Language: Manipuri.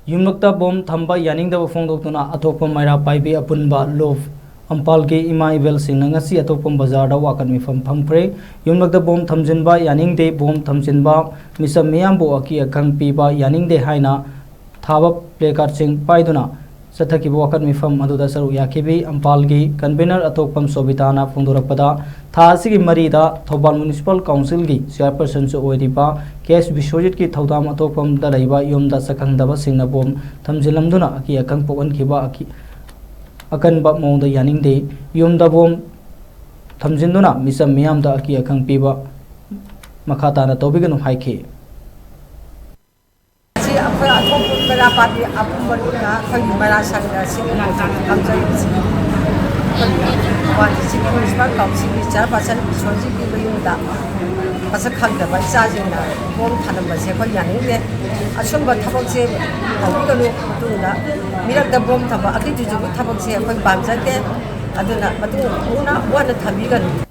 Yumlakta bom Thamba Yaningdaba Fongdoktuna Athokpam Meira Paibi Apunba Lup Ampal ke Ema Eben SINGNA NGASI Athokpam BAZAR da WAKAT MIFAM FAMKHRE Yumlakta bom thamjinba Yaningde bom thamjinba misam miyambu aki akhang piba Yaningde haina thaba placard sing paiduna sathaki WAKAT MIFAM aduda saru yakibi Ampal gi convener Athokpam Sobitana Fongdorakpada tha asigi marida Thobal Municipal Council gi chairperson so oiriba case Biswajit ki thaudam Athokpam da laiba yumda sakhangdaba singna bom thamjilamduna aki akhang pokan khiba aki akan ba mongda Yaningde yumda bom thamjinduna misam miyamda aki akhang piba makhata na tobiganu haike Athokpam Meira Paibi Apunba Lup Paibi Meira SINGNA Municipal Council chairperson Biswajit ki yumda masa khangdaba ichajingna bom thanambase khoi yaningde asumba thabakse tawiganu tuna mirakda bom thaba aki jujubi thabakse khoi bamjate aduna matung una wana thabiganu